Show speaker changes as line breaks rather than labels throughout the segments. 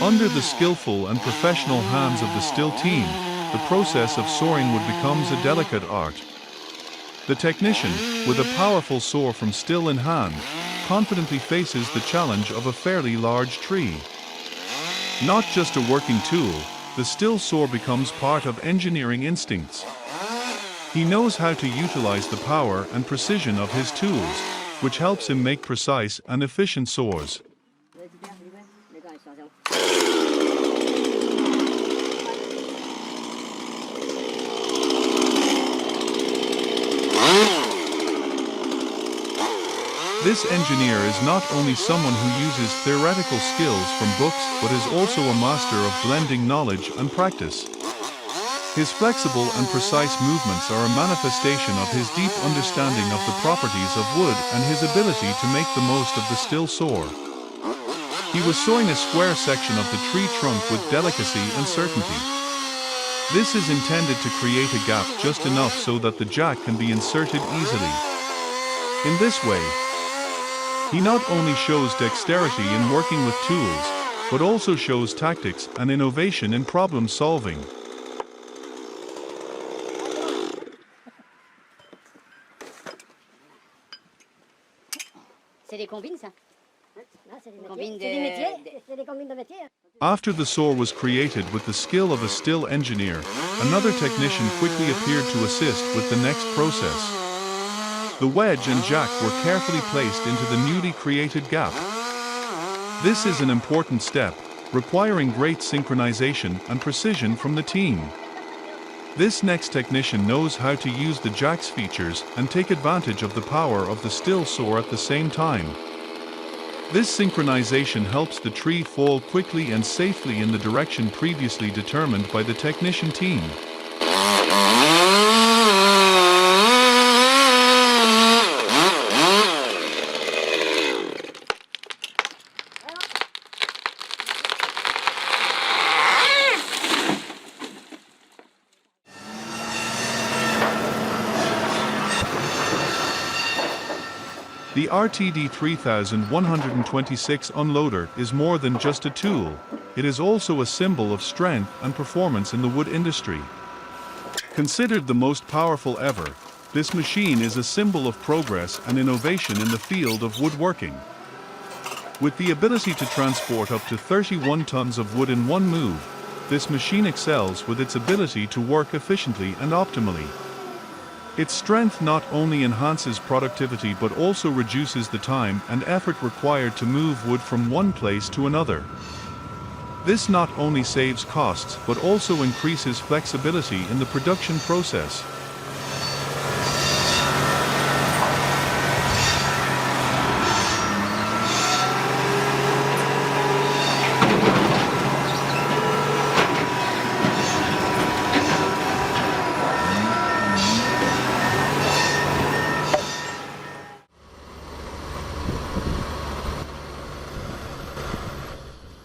Under the skillful and professional hands of the still team, the process of sawing wood becomes a delicate art. The technician, with a powerful saw from still in hand, confidently faces the challenge of a fairly large tree. Not just a working tool, the still saw becomes part of engineering instincts. He knows how to utilize the power and precision of his tools, which helps him make precise and efficient saws. This engineer is not only someone who uses theoretical skills from books but is also a master of blending knowledge and practice. His flexible and precise movements are a manifestation of his deep understanding of the properties of wood and his ability to make the most of the still saw. He was sawing a square section of the tree trunk with delicacy and certainty. This is intended to create a gap just enough so that the jack can be inserted easily. In this way, he not only shows dexterity in working with tools, but also shows tactics and innovation in problem solving. After the saw was created with the skill of a still engineer, another technician quickly appeared to assist with the next process. The wedge and jack were carefully placed into the newly created gap. This is an important step, requiring great synchronization and precision from the team. This next technician knows how to use the jack's features and take advantage of the power of the still saw at the same time. This synchronization helps the tree fall quickly and safely in the direction previously determined by the technician team. The RTD 3126 unloader is more than just a tool, it is also a symbol of strength and performance in the wood industry. Considered the most powerful ever, this machine is a symbol of progress and innovation in the field of woodworking. With the ability to transport up to 31 tons of wood in one move, this machine excels with its ability to work efficiently and optimally. Its strength not only enhances productivity but also reduces the time and effort required to move wood from one place to another. This not only saves costs but also increases flexibility in the production process.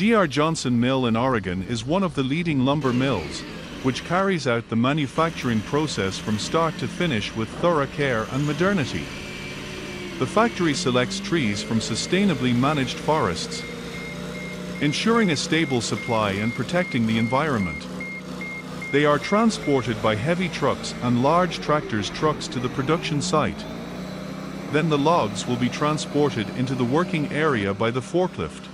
D.R. Johnson Mill in Oregon is one of the leading lumber mills, which carries out the manufacturing process from start to finish with thorough care and modernity. The factory selects trees from sustainably managed forests, ensuring a stable supply and protecting the environment. They are transported by heavy trucks and large tractors trucks to the production site. Then the logs will be transported into the working area by the forklift.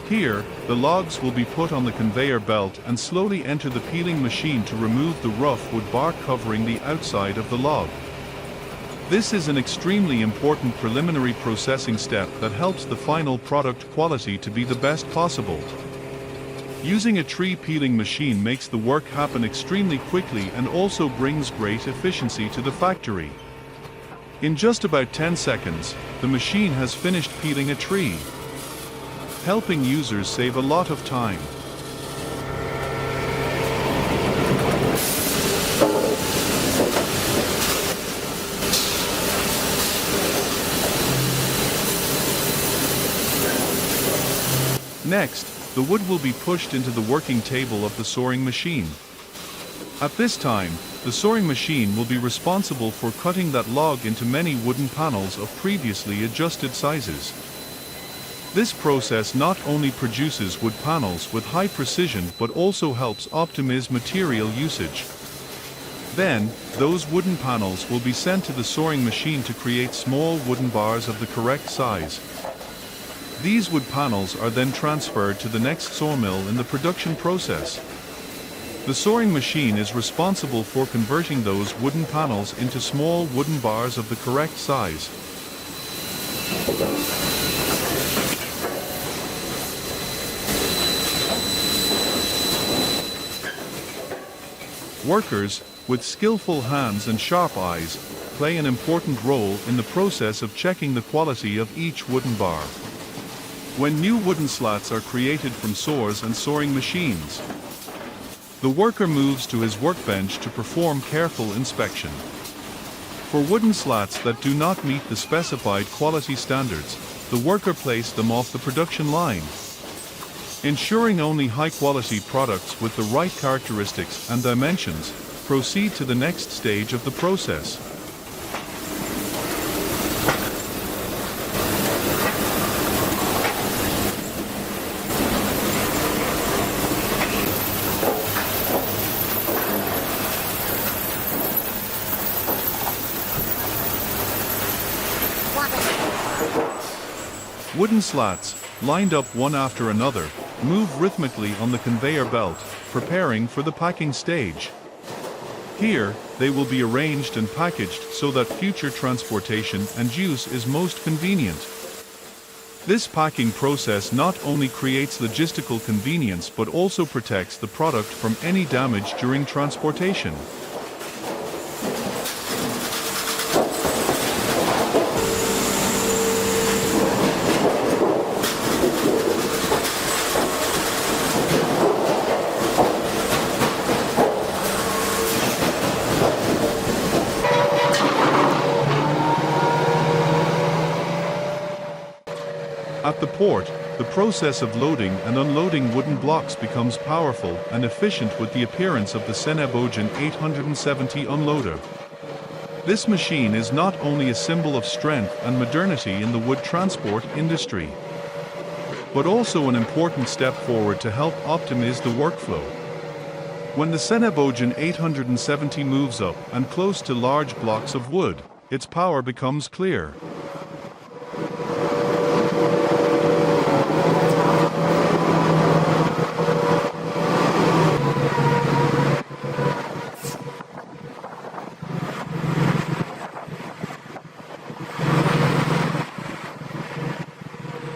Here, the logs will be put on the conveyor belt and slowly enter the peeling machine to remove the rough wood bark covering the outside of the log. This is an extremely important preliminary processing step that helps the final product quality to be the best possible. Using a tree peeling machine makes the work happen extremely quickly and also brings great efficiency to the factory. In just about 10 seconds, the machine has finished peeling a tree, helping users save a lot of time. Next, the wood will be pushed into the working table of the sawing machine. At this time, the sawing machine will be responsible for cutting that log into many wooden panels of previously adjusted sizes. This process not only produces wood panels with high precision but also helps optimize material usage. Then, those wooden panels will be sent to the sawing machine to create small wooden bars of the correct size. These wood panels are then transferred to the next sawmill in the production process. The sawing machine is responsible for converting those wooden panels into small wooden bars of the correct size. Workers, with skillful hands and sharp eyes, play an important role in the process of checking the quality of each wooden bar. When new wooden slats are created from saws and sawing machines, the worker moves to his workbench to perform careful inspection. For wooden slats that do not meet the specified quality standards, the worker places them off the production line. Ensuring only high-quality products with the right characteristics and dimensions proceed to the next stage of the process. Wooden slats, lined up one after another, move rhythmically on the conveyor belt, preparing for the packing stage. Here, they will be arranged and packaged so that future transportation and use is most convenient. This packing process not only creates logistical convenience but also protects the product from any damage during transportation. At the port, the process of loading and unloading wooden blocks becomes powerful and efficient with the appearance of the Sawmill 870 unloader. This machine is not only a symbol of strength and modernity in the wood transport industry, but also an important step forward to help optimize the workflow. When the Sawmill 870 moves up and close to large blocks of wood, its power becomes clear.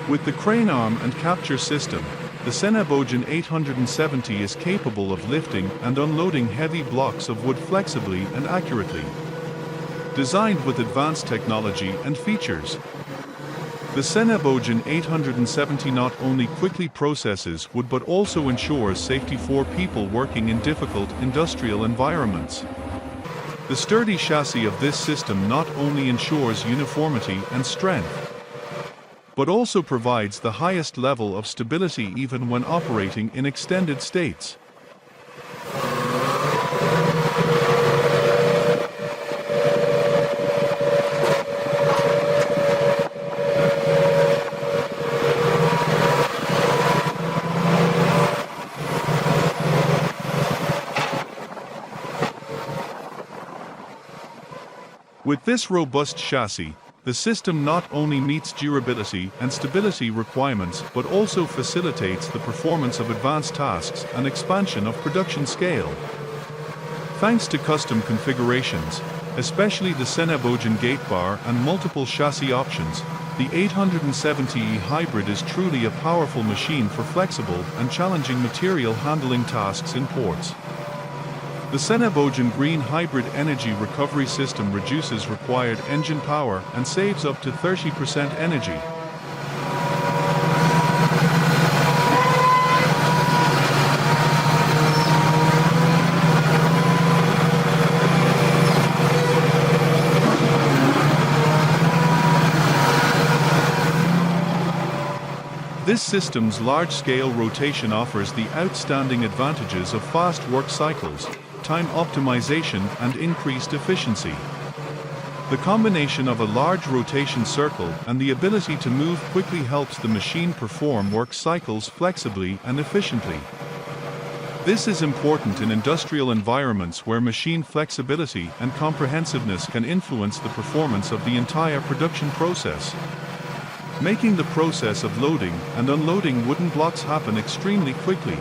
With the crane arm and capture system, the Sawmill 870 is capable of lifting and unloading heavy blocks of wood flexibly and accurately. Designed with advanced technology and features, the Sawmill 870 not only quickly processes wood but also ensures safety for people working in difficult industrial environments. The sturdy chassis of this system not only ensures uniformity and strength, but also provides the highest level of stability even when operating in extended states. With this robust chassis, the system not only meets durability and stability requirements but also facilitates the performance of advanced tasks and expansion of production scale. Thanks to custom configurations, especially the Sawmill gate bar and multiple chassis options, the 870E Hybrid is truly a powerful machine for flexible and challenging material handling tasks in ports. The Sawmill Green Hybrid Energy Recovery System reduces required engine power and saves up to 30% energy. This system's large-scale rotation offers the outstanding advantages of fast work cycles, time optimization, and increased efficiency. The combination of a large rotation circle and the ability to move quickly helps the machine perform work cycles flexibly and efficiently. This is important in industrial environments where machine flexibility and comprehensiveness can influence the performance of the entire production process, making the process of loading and unloading wooden blocks happen extremely quickly.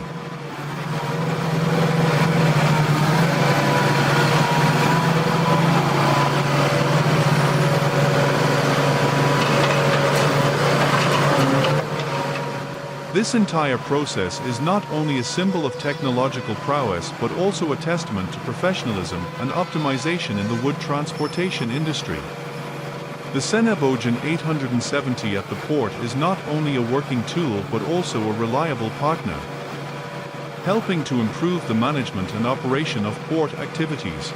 This entire process is not only a symbol of technological prowess but also a testament to professionalism and optimization in the wood transportation industry. The Senebogen 870 at the port is not only a working tool but also a reliable partner, helping to improve the management and operation of port activities.